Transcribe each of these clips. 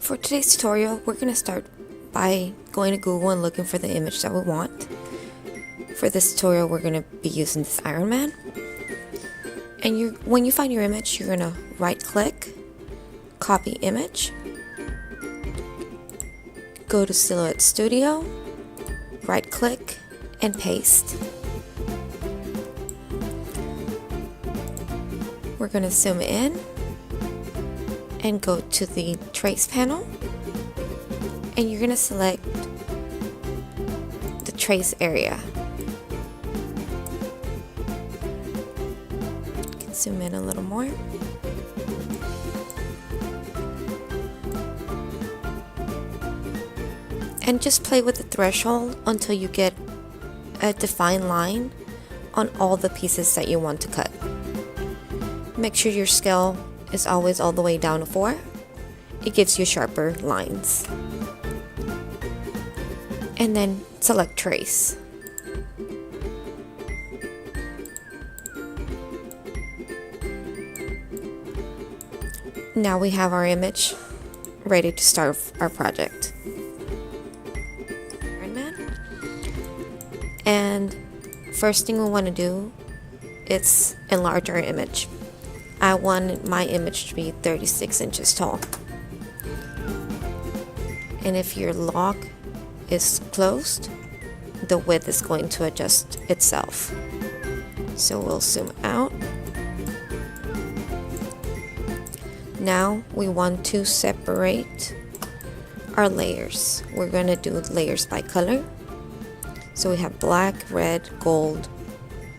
For today's tutorial, we're going to start by going to Google and looking for the image that we want. For this tutorial, we're going to be using this Iron Man. And when you find your image, you're going to right click, copy image, go to Silhouette Studio, right click, and paste. We're going to zoom in and go to the trace panel, and you're going to select the trace area. You can zoom in a little more. And just play with the threshold until you get a defined line on all the pieces that you want to cut. Make sure your scale is always all the way down to 4. It gives you sharper lines. And then select trace. Now we have our image ready to start our project. And first thing we want to do is enlarge our image. I want my image to be 36 inches tall. And if your lock is closed, the width is going to adjust itself. So we'll zoom out. Now we want to separate our layers. We're going to do layers by color. So we have black, red, gold,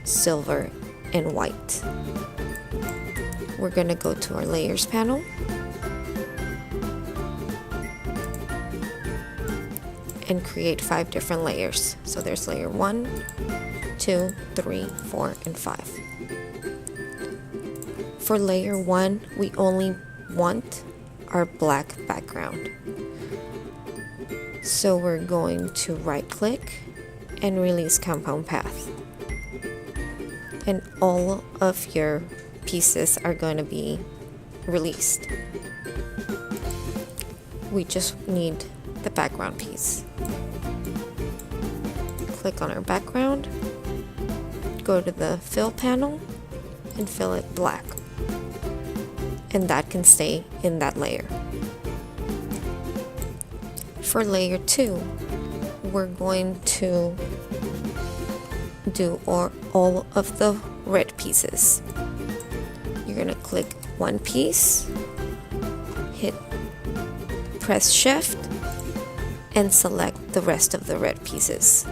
silver, and white. We're going to go to our layers panel and create 5 different layers. So there's layer 1, 2, 3, 4, and 5. For layer 1, we only want our black background. So we're going to right click and release compound path. And all of your pieces are going to be released. We just need the background piece. Click on our background, go to the fill panel and fill it black. And that can stay in that layer. For layer 2, we're going to do all of the red pieces. You're going to click one piece, press shift, and select the rest of the red pieces.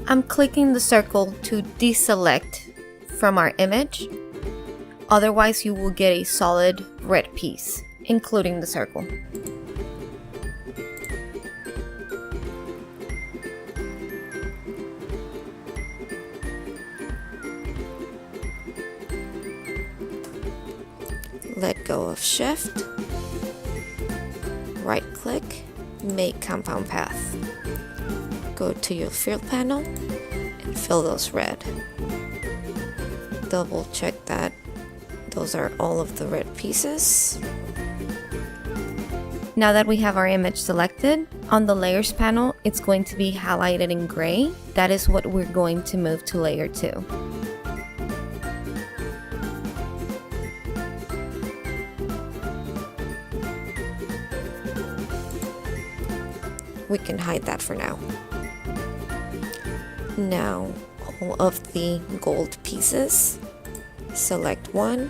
I'm clicking the circle to deselect from our image. Otherwise, you will get a solid red piece, including the circle. Let go of shift, right click, make compound path. Go to your fill panel and fill those red. Double check that those are all of the red pieces. Now that we have our image selected, on the layers panel, it's going to be highlighted in gray. That is what we're going to move to layer 2. We can hide that for now. Now, all of the gold pieces, select one,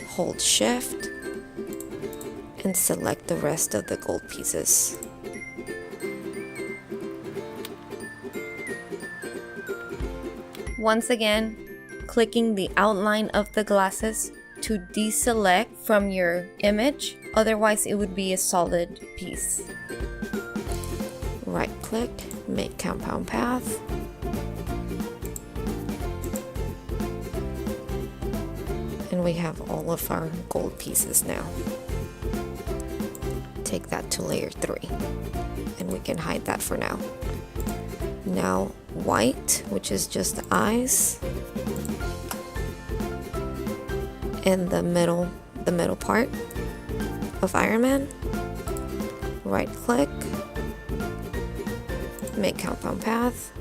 hold shift, and select the rest of the gold pieces. Once again, clicking the outline of the glasses to deselect from your image, otherwise it would be a solid piece. Right click, make compound path. And we have all of our gold pieces now. Take that to layer 3 and we can hide that for now. Now white, which is just the eyes. in the middle part of Iron Man. Right click, make compound path,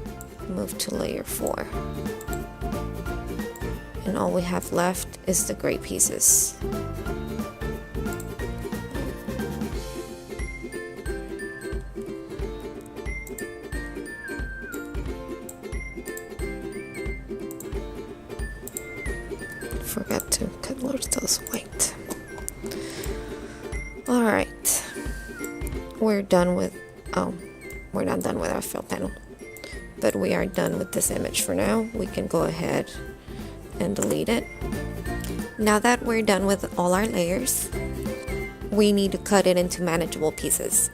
move to layer 4. And all we have left is the gray pieces. Forgot to color those white. Alright, we're done with, we're not done with our fill panel, but we are done with this image for now. We can go ahead and delete it. Now that we're done with all our layers, we need to cut it into manageable pieces.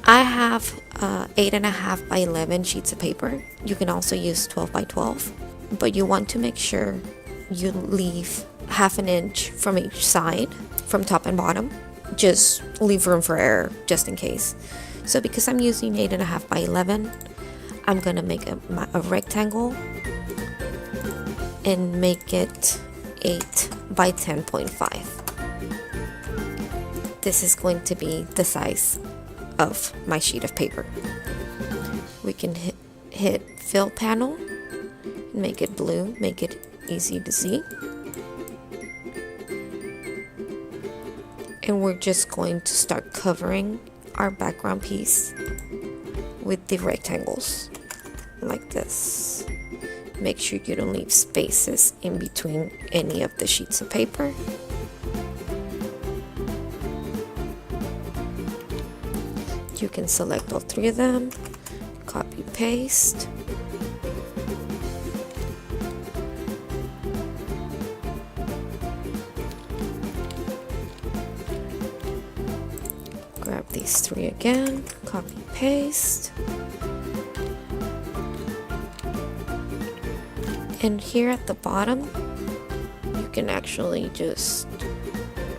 I have 8.5 by 11 sheets of paper. You can also use 12 by 12, but you want to make sure you leave half an inch from each side, from top and bottom. Just leave room for error, just in case. So because I'm using 8.5 by 11, I'm gonna make a rectangle and make it 8 by 10.5. This is going to be the size of my sheet of paper. We can hit fill panel, make it blue, make it easy to see. And we're just going to start covering our background piece with the rectangles like this. Make sure you don't leave spaces in between any of the sheets of paper. You can select all 3 of them, copy paste. Grab these 3 again, copy paste. And here at the bottom, you can actually just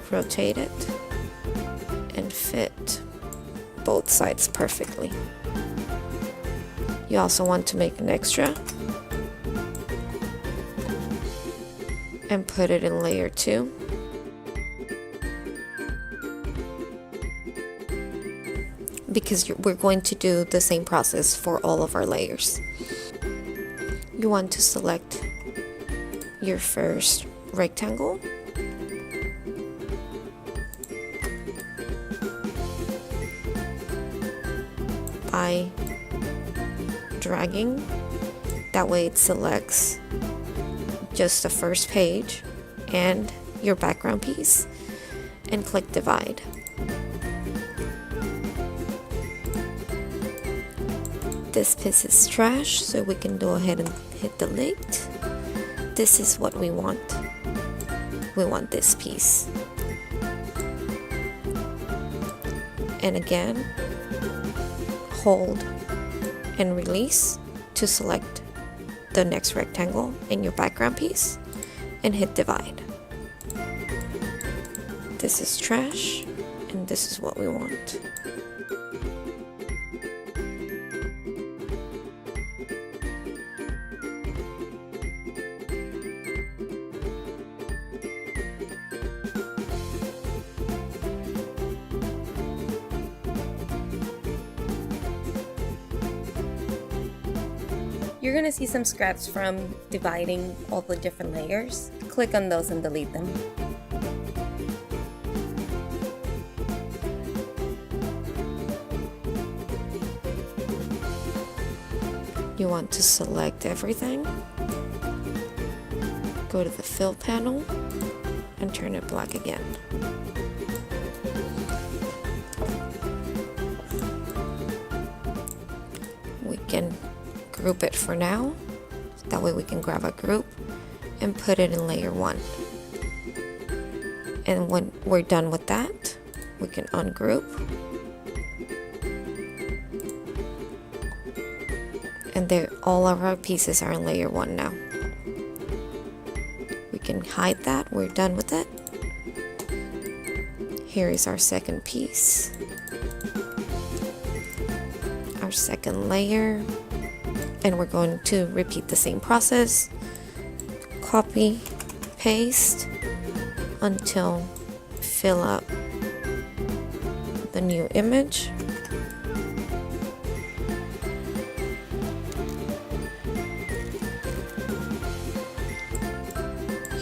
rotate it and fit both sides perfectly. You also want to make an extra and put it in layer 2. Because we're going to do the same process for all of our layers. You want to select your first rectangle, by dragging. That way it selects just the first page and your background piece, and click divide. This piece is trash, so we can go ahead and hit delete. This is what we want. We want this piece. And again, hold and release to select the next rectangle in your background piece and hit divide. This is trash, and this is what we want. You're going to see some scraps from dividing all the different layers. Click on those and delete them. You want to select everything, go to the fill panel, and turn it black again. We can group it for now. That way we can grab a group and put it in layer 1. And when we're done with that, we can ungroup. And there, all of our pieces are in layer 1 now. We can hide that. We're done with it. Here is our second piece. Our second layer. And we're going to repeat the same process. Copy, paste, until fill up the new image.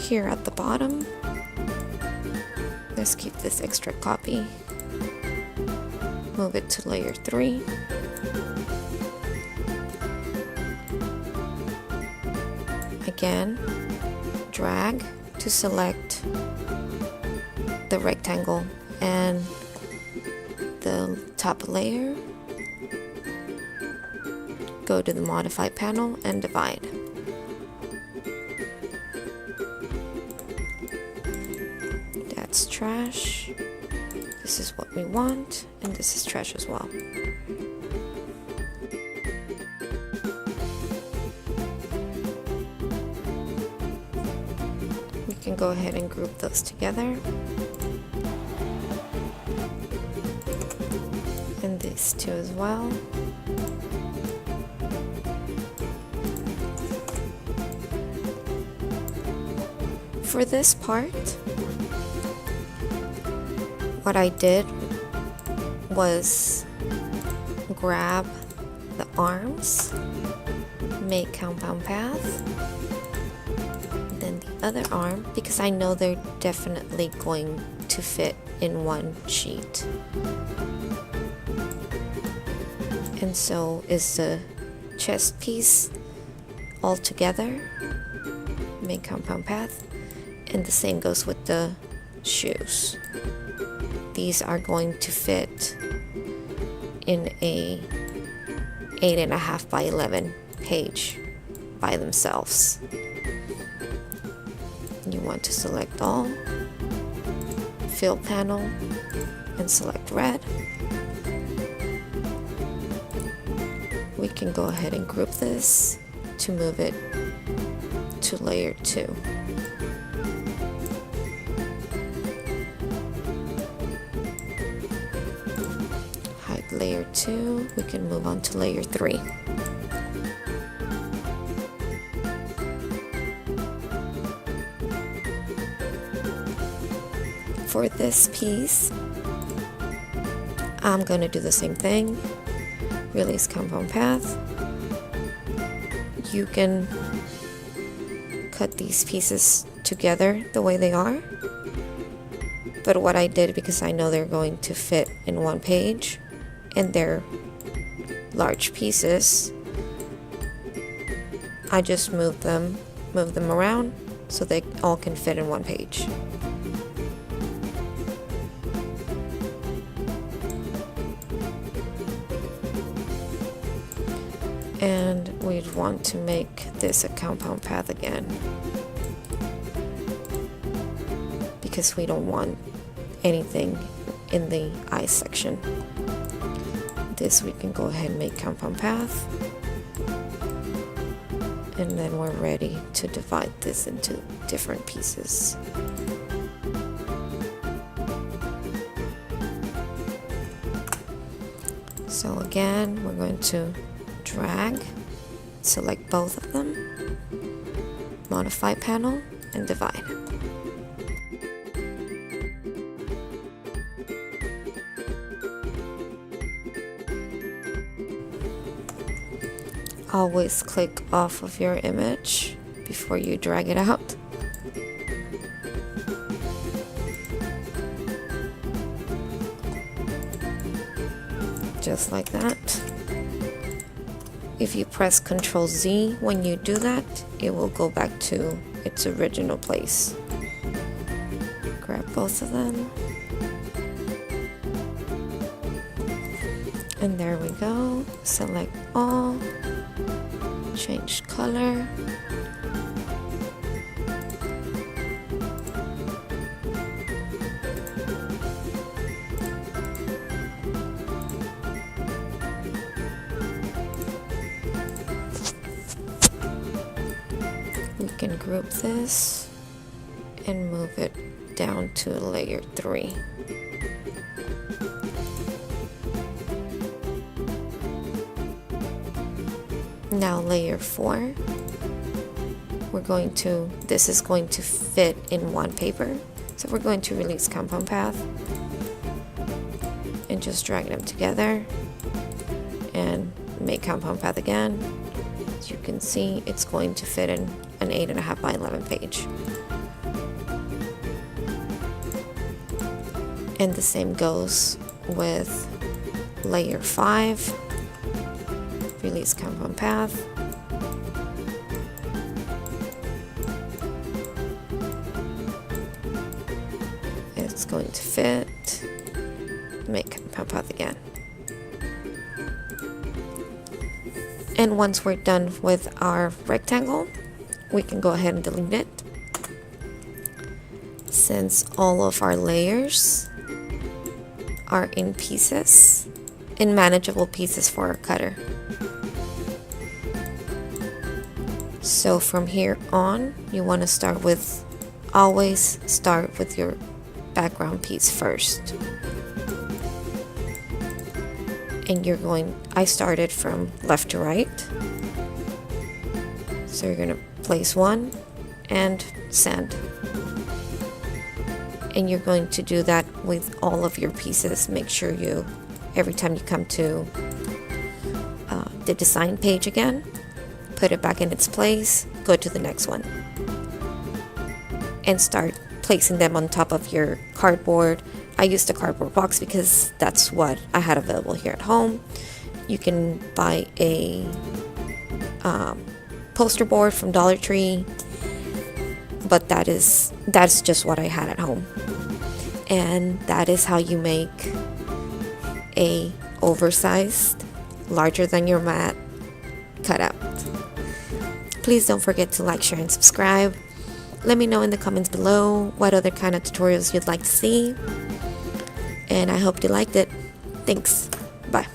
Here at the bottom, let's keep this extra copy. Move it to layer 3. Again, drag to select the rectangle and the top layer. Go to the modify panel and divide. That's trash. This is what we want, and this is trash as well. We can go ahead and group those together. And these two as well. For this part, what I did was grab the arms, make compound path, then the other arm, because I know they're definitely going to fit in one sheet. And so is the chest piece all together, make compound path, and the same goes with the shoes. These are going to fit in a 8.5 by 11 page by themselves. You want to select all, fill panel, and select red. We can go ahead and group this to move it to layer 2. Hide layer 2, we can move on to layer 3. For this piece, I'm going to do the same thing. Release compound path. You can cut these pieces together the way they are, but what I did, because I know they're going to fit in one page and they're large pieces, I just move them around so they all can fit in one page. And we'd want to make this a compound path again, because we don't want anything in the eye section. This we can go ahead and make compound path, and then we're ready to divide this into different pieces. So again, we're going to drag, select both of them, modify panel, and divide. Always click off of your image before you drag it out. Just like that. If you press Ctrl Z when you do that, it will go back to its original place. Grab both of them. And there we go. Select all. Change color. We can group this and move it down to layer 3. Now layer 4, this is going to fit in one paper, So we're going to release compound path and just drag them together and make compound path again. As you can see, it's going to fit in an 8.5 by 11 page. And the same goes with layer 5. Release compound path. It's going to fit. Make compound path again. And once we're done with our rectangle, we can go ahead and delete it. Since all of our layers are in pieces, in manageable pieces for our cutter. So from here on, you want to always start with your background piece first. And I started from left to right. So you're going to place one and sand. And you're going to do that with all of your pieces. Make sure every time you come to the design page again, put it back in its place, go to the next one. And start placing them on top of your cardboard. I used a cardboard box because that's what I had available here at home. You can buy a poster board from Dollar Tree, but that's just what I had at home. And that is how you make a oversized, larger than your mat cutout. Please don't forget to like, share, and subscribe. Let me know in the comments below what other kind of tutorials you'd like to see. And I hope you liked it. Thanks. Bye.